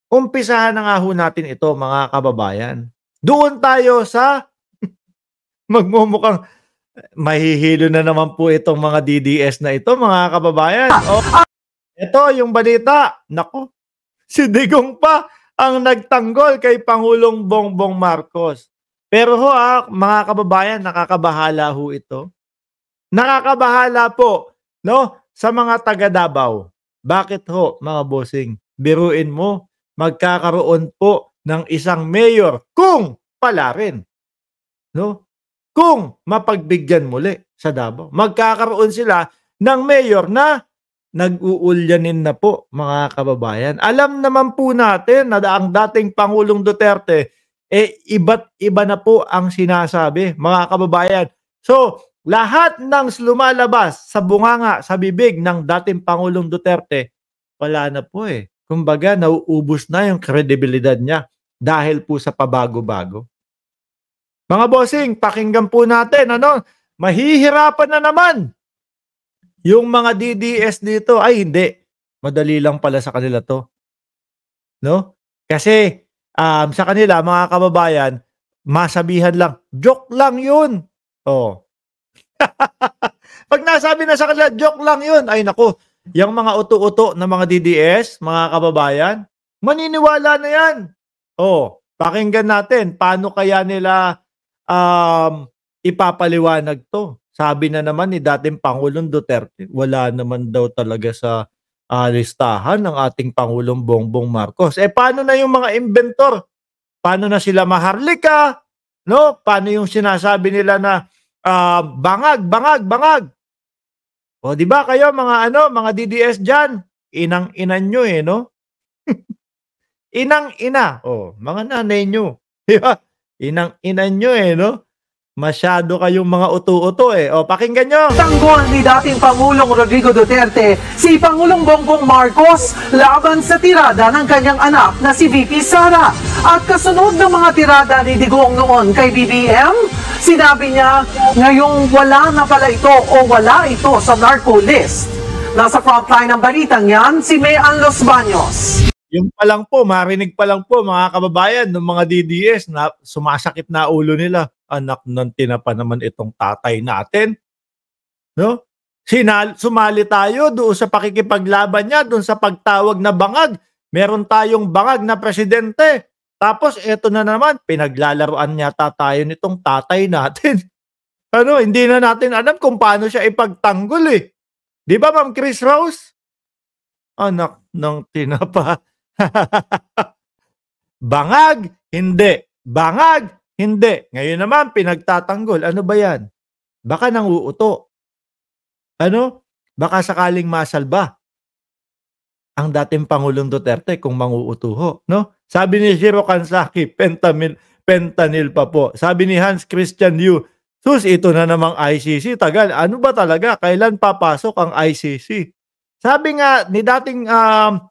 Umpisahan na nga ho natin ito mga kababayan. Doon tayo sa magmumukhang mahihilo na naman po itong mga DDS na ito mga kababayan. O, ito yung balita. Naku, si Digong pa ang nagtanggol kay Pangulong Bongbong Marcos. Pero ho mga kababayan, nakakabahala ho ito. Nakakabahala po, no, sa mga taga Davao. Bakit ho, mga bossing? Biruin mo, magkakaroon po ng isang mayor kung pala rin, no? Kung mapagbigyan muli sa Davao. Magkakaroon sila ng mayor na nag-uulyanin na po, mga kababayan. Alam naman po natin na ang dating Pangulong Duterte, iba't iba na po ang sinasabi, mga kababayan. So, lahat ng lumalabas sa bunganga, sa bibig ng dating Pangulong Duterte, wala na po eh. Kumbaga, nauubos na yung kredibilidad niya dahil po sa pabago-bago. Mga bossing, pakinggan po natin, mahihirapan na naman yung mga DDS dito. Ay, hindi. Madali lang pala sa kanila to. No? Kasi, sa kanila, mga kababayan, masabihan lang, joke lang yun. Oh. Pag nasabi na sa kanila, joke lang yun, ay naku, yung mga uto-uto na mga DDS, mga kababayan, maniniwala na yan. Oh, pakinggan natin, paano kaya nila ipapaliwanag to. Sabi na naman ni dating Pangulong Duterte, wala naman daw talaga sa listahan ng ating Pangulong Bongbong Marcos. Paano na yung mga inventor? Paano na sila Maharlika? No? Paano yung sinasabi nila na bangag, bangag, bangag? O di ba kayo mga DDS diyan, inang-inan nyo no? Inang-ina. Oh, mga nanay nyo. Di ba? Inang-inan nyo no? Masyado kayong mga uto-uto O, pakinggan nyo. Tanggol ni dating Pangulong Rodrigo Duterte si Pangulong Bongbong Marcos laban sa tirada ng kanyang anak na si VP Sara. At kasunod ng mga tirada ni Digong noon kay BBM, sinabi niya ngayong wala na pala ito o wala ito sa narco list. Nasa frontline ng balitang yan, si Mayan Los Baños. Yung pa lang po, marinig pa lang po mga kababayan ng mga DDS na sumasakit na ulo nila. Anak ng tinapa naman itong tatay natin. No? Sumali tayo doon sa pakikipaglaban niya, doon sa pagtawag na bangag. Meron tayong bangag na presidente. Tapos eto na naman, pinaglalaruan yata tayo nitong tatay natin. Hindi na natin alam kung paano siya ipagtanggol eh. Di ba Ma'am Chris Rose? Anak ng tinapa. Bangag, hindi. Bangag, hindi. Ngayon naman, pinagtatanggol. Ano ba yan? Baka nanguuto. Baka sakaling masalba ang dating Pangulong Duterte kung manguutuho. No? Sabi ni Jiro Kansaki, fentanyl pa po. Sabi ni Hans Christian Yu, sus, ito na namang ICC. Tagal, ano ba talaga? Kailan papasok ang ICC? Sabi nga ni dating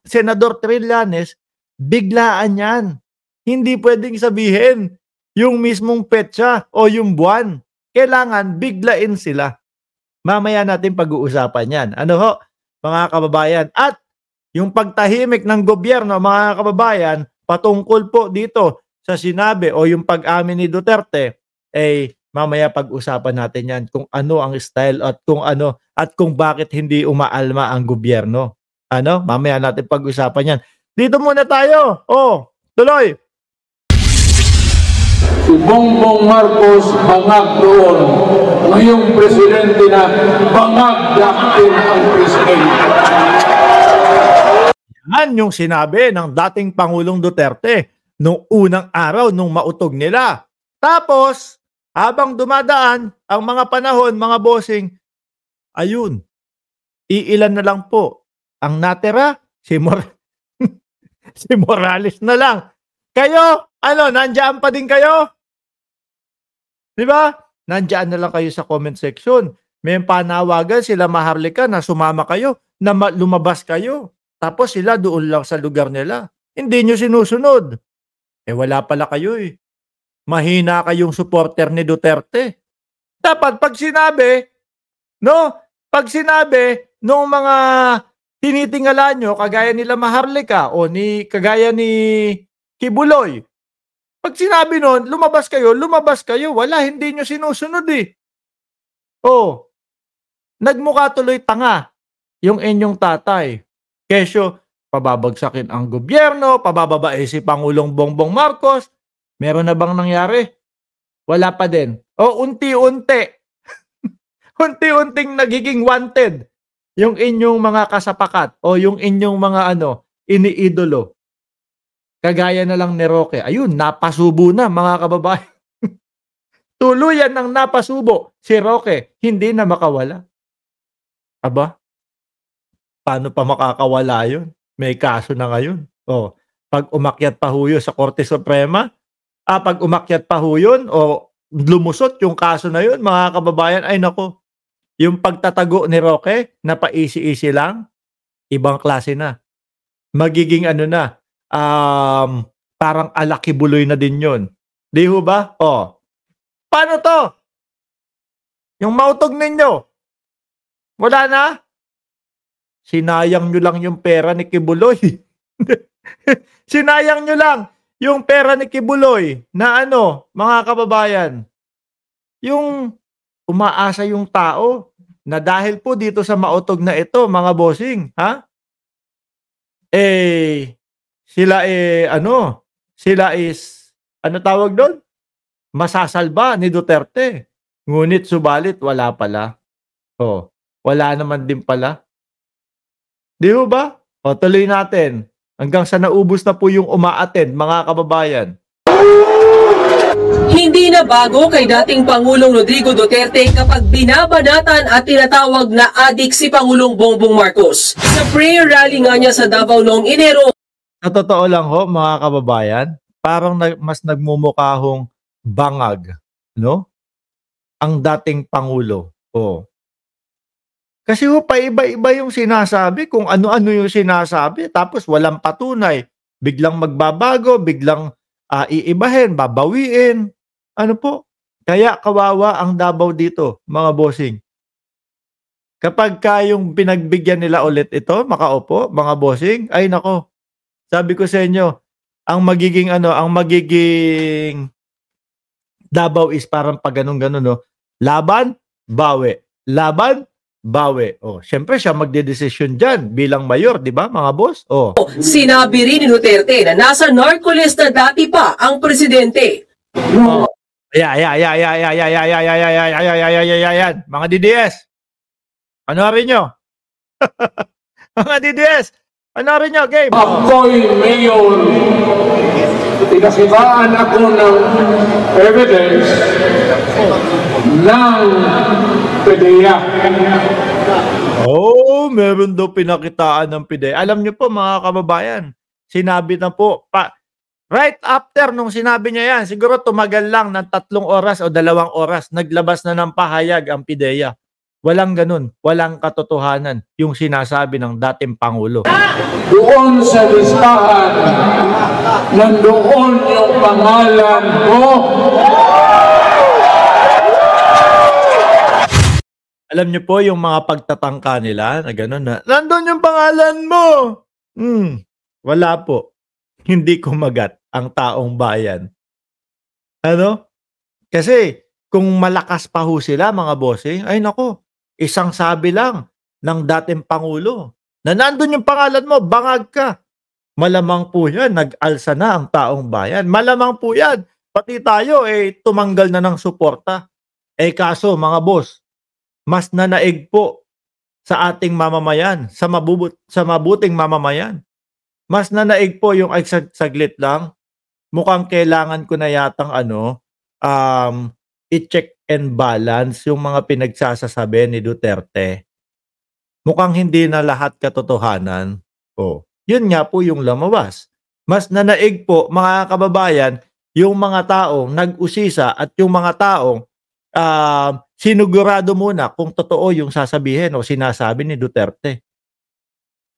Senador Trillanes, biglaan yan. Hindi pwedeng sabihin yung mismong petsa o yung buwan. Kailangan biglain sila. Mamaya natin pag-uusapan yan. Ano ho, mga kababayan? At yung pagtahimik ng gobyerno, mga kababayan, patungkol po dito sa sinabi o yung pag-amin ni Duterte, mamaya pag-usapan natin yan kung ano ang style at kung bakit hindi umaalma ang gobyerno. Mamaya natin pag-usapan yan. Dito muna tayo. Tuloy. Si Bongbong Marcos bangag doon. Ngayong presidente na bangag natin ang presidente. Yan yung sinabi ng dating Pangulong Duterte nung unang araw nung mautog nila. Tapos, habang dumadaan ang mga panahon, mga bossing, ayun, iilan na lang po. Ang natira, si Morales na lang. Kayo, nandiyan pa din kayo? Di ba? Nandiyan na lang kayo sa comment section. May panawagan sila Maharlika na sumama kayo, na lumabas kayo. Tapos sila doon lang sa lugar nila. Hindi nyo sinusunod. Wala pala kayo Mahina kayong supporter ni Duterte. Dapat pag sinabi nung mga tinitingala nyo kagaya nila Maharlika o kagaya ni Kibuloy. Pag sinabi nun, lumabas kayo. Wala, hindi nyo sinusunod eh. Oh, nagmukha tuloy tanga yung inyong tatay. Kesyo, pababagsakin ang gobyerno, pabababae si Pangulong Bongbong Marcos. Meron na bang nangyari? Wala pa din. O unti-unti. Unti-unting nagiging wanted yung inyong mga kasapakat o yung inyong mga iniidolo. Kagaya na lang ni Roque. Ayun, napasubo na mga kababayan. Tuluyan ng napasubo si Roque. Hindi na makawala. Aba, paano pa makakawala yun? May kaso na ngayon. O, pag umakyat pa huyo sa Korte Suprema, pag umakyat pa huyon o lumusot yung kaso na yun, mga kababayan, ay nako, yung pagtatago ni Roque na paisi-isi lang, ibang klase na. Magiging parang alakibuloy na din yun. Di ho ba? O, paano to? Yung mautog ninyo, wala na? Sinayang nyo lang yung pera ni Kibuloy. Sinayang nyo lang yung pera ni Kibuloy na mga kababayan, yung umaasa yung tao na dahil po dito sa mautog na ito, mga bossing, ha? Sila is, tawag doon? Masasalba ni Duterte. Ngunit subalit, wala pala. O, wala naman din pala. Di ba? O, tuloy natin. Hanggang sa naubos na po yung umaattend, mga kababayan. Hindi na bago kay dating Pangulong Rodrigo Duterte kapag binabanatan at tinatawag na adik si Pangulong Bongbong Marcos. Sa prayer rally nga niya sa Davao noong Enero. Sa totoo lang ho, mga kababayan, parang mas nagmumukhang bangag, no? Ang dating Pangulo. Oh. Kasi ho, paiba-iba yung sinasabi, kung ano-ano yung sinasabi, tapos walang patunay. Biglang magbabago, biglang iibahin, babawiin. Ano po? Kaya kawawa ang Davao dito, mga bossing. Kapag yung pinagbigyan nila ulit ito, makaupo, mga bossing, ay nako. Sabi ko sa inyo, ang magiging Davao is parang pag ganun-ganun, no? Laban, bawi. Laban, bawi. Oh, syempre siya magdedesisyon diyan bilang mayor, 'di ba, mga boss? Oh. Sinabi rin ni Duterte na nasa narco-list na dati pa ang presidente. Oh. Yan. Mga DDS. Ano rin nyo? Mga DDS. Ano rin nyo? Game. Ako'y mayor. Pinakibaan ako ng evidence ng PDEA. Oh, meron daw pinakitaan ng PDEA. Alam nyo po, mga kababayan, sinabi na po, right after nung sinabi niya yan, siguro tumagal lang ng 3 oras o 2 oras, naglabas na ng pahayag ang PDEA. Walang ganun, walang katotohanan yung sinasabi ng dating Pangulo. Doon sa listahan, nandoon yung pangalan ko. Alam niyo po yung mga pagtatangka nila na gano'n na, nandun yung pangalan mo! Wala po. Hindi kumagat ang taong bayan. Ano? Kasi kung malakas pa ho sila, mga bossing, ay nako, isang sabi lang ng dating Pangulo na nandun yung pangalan mo, bangag ka. Malamang po yan, nag-alsa na ang taong bayan. Malamang po yan, pati tayo tumanggal na ng suporta. Kaso mga boss, mas nanaig po sa ating mamamayan, sa mabuting mamamayan. Mas nanaig po yung saglit lang. Mukhang kailangan ko na yatang i-check and balance yung mga pinagsasasabi ni Duterte. Mukhang hindi na lahat katotohanan. Yun nga po yung lumabas. Mas nanaig po, mga kababayan, yung mga taong nag-usisa at yung mga taong sinugurado muna kung totoo yung sasabihin o sinasabi ni Duterte.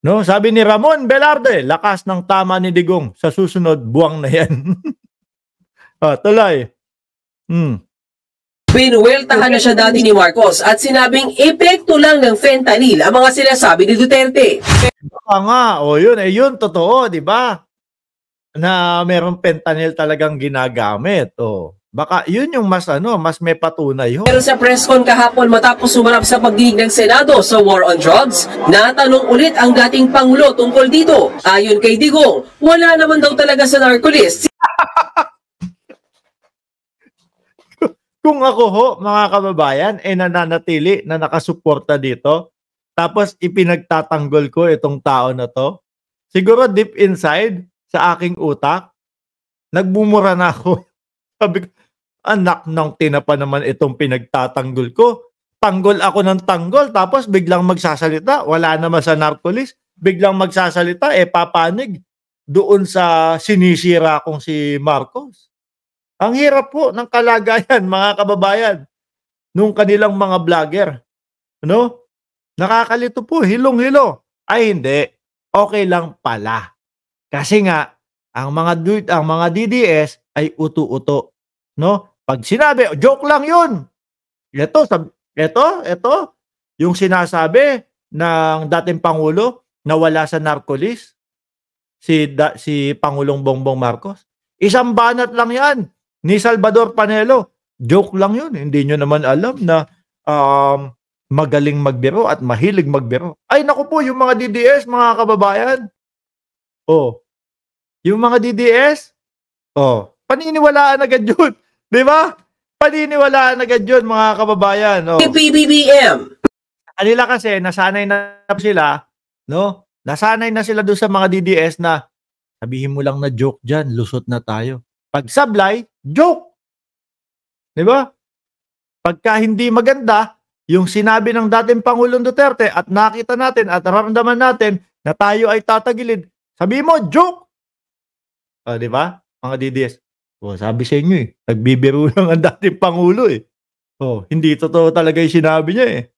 No, sabi ni Ramon Velarde, lakas ng tama ni Digong, sa susunod buwang na yan. Tuloy. Binuweltahan na siya dati ni Marcos at sinabing epekto lang ng fentanyl ang mga sinasabi ni Duterte. Baka nga, yun, totoo, di ba? Na merong fentanyl talagang ginagamit. Baka yun yung mas may patunay ho. Pero sa press con kahapon matapos sumarap sa pagdinig ng Senado sa war on drugs, natanong ulit ang dating Pangulo tungkol dito. Ayon kay Digong, wala naman daw talaga sa narcolist. Kung ako ho, mga kababayan, nananatili na nakasuporta dito, tapos ipinagtatanggol ko itong tao na to, siguro deep inside, sa aking utak, nagmumura na ako. Sabi ko, anak ng tinapa naman itong pinagtatanggol ko. Tanggol ako ng tanggol, tapos biglang magsasalita, wala naman sa narcolis, biglang magsasalita, papanig doon sa sinisira kong si Marcos. Ang hirap po ng kalagayan, mga kababayan, nung kanilang mga vlogger. Nakakalito po, hilong-hilo. Ay hindi, okay lang pala. Kasi nga, ang mga DDS ay uto-uto. Pag sinabi, joke lang yun. Ito, yung sinasabi ng dating Pangulo na wala sa narcolis, si Pangulong Bongbong Marcos. Isang banat lang yan. Ni Salvador Panelo, joke lang yun. Hindi nyo naman alam na magaling magbiro at mahilig magbiro. Ay naku po, yung mga DDS, mga kababayan. Yung mga DDS, paniniwalaan agad yun. Di ba? Paniniwalaan agad yun, mga kababayan. PBBM. Kanila kasi, nasanay na sila, nasanay na sila doon sa mga DDS na sabihin mo lang na joke dyan, lusot na tayo. Pag sablay, joke. Di ba? Pagka hindi maganda, yung sinabi ng dating Pangulong Duterte at nakita natin at nararamdaman natin na tayo ay tatagilid, sabi mo, joke. Di ba? Mga DDS. Sabi sa inyo nagbibiro lang ang dating Pangulo hindi totoo talaga yung sinabi niya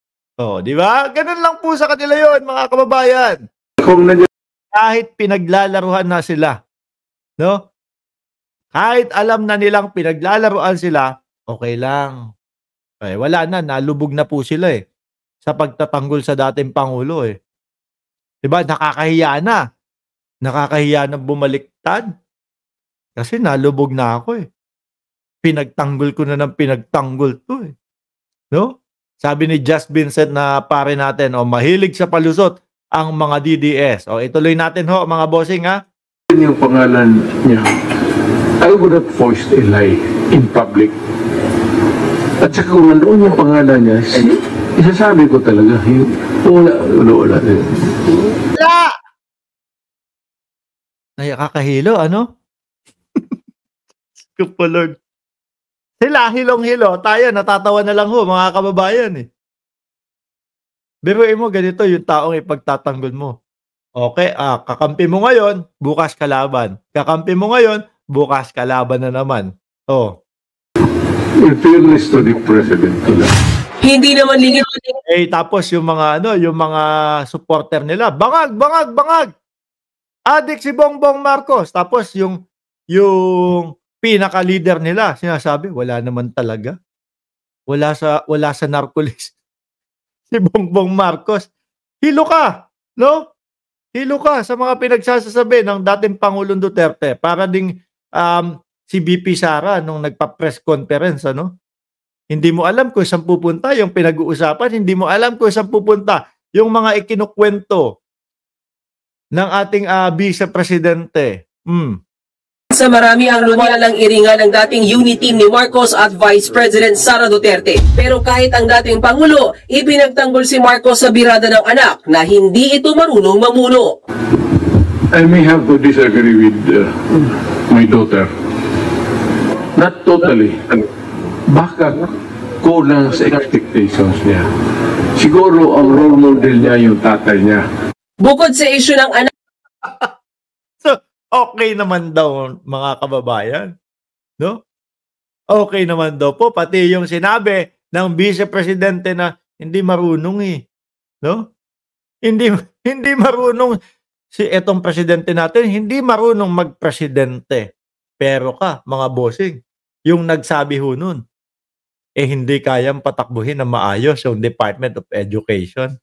di ba? Ganun lang po sa kanila yon, mga kababayan. Kahit pinaglalaruhan na sila, kahit alam na nilang pinaglalaruan sila, okay lang. Wala na, nalubog na po sila sa pagtatanggol sa dating Pangulo Diba? Nakakahiya na. Nakakahiya na bumaliktad. Kasi nalubog na ako Pinagtanggol ko na ng pinagtanggol to Sabi ni Just Vincent na pare natin, mahilig sa palusot ang mga DDS. Ituloy natin mga bossing Yung pangalan niya, I would have voiced a lie in public. At saka kung nandoon yung pangalan niya, isasabi ko talaga, wala. Wala! Nakakahilo, Kupulog. Sila, hilong-hilo. Tayo, natatawa na lang mga kababayan Biruin mo, ganito yung taong ipagtatanggol mo. Okay, kakampi mo ngayon, bukas kalaban. Kakampi mo ngayon, bukas kalaban na naman. In fairness to the President, Hindi naman lingid. Tapos yung mga yung mga supporter nila, bangag. Adik si Bongbong Marcos. Tapos yung pinaka-leader nila, sinasabi, wala naman talaga. Wala sa narcolis. Si Bongbong Marcos. Hilo ka, Hilo ka sa mga pinagsasasabi ng dating Pangulong Duterte para ding si VP Sara nung nagpa-press conference, Hindi mo alam kung saan pupunta yung pinag-uusapan, hindi mo alam kung saan pupunta yung mga ikinukwento ng ating Vice Presidente. Sa marami ang lumalang iringan ng dating unity team ni Marcos at Vice President Sara Duterte. Pero kahit ang dating Pangulo, ipinagtanggol si Marcos sa birada ng anak na hindi ito marunong mamuno. I may have to disagree with my daughter. Not totally. Baka kulang sa expectations niya. Siguro ang role model niya yung tatay niya. Bukod sa issue ng anak, okay naman daw mga kababayan. Okay naman daw po. Pati yung sinabi ng Vice Presidente na hindi marunong Hindi marunong si etong presidente natin, hindi marunong magpresidente. Pero mga bossing, yung nagsabi ho nun, hindi kayang patakbuhin na maayos yung Department of Education.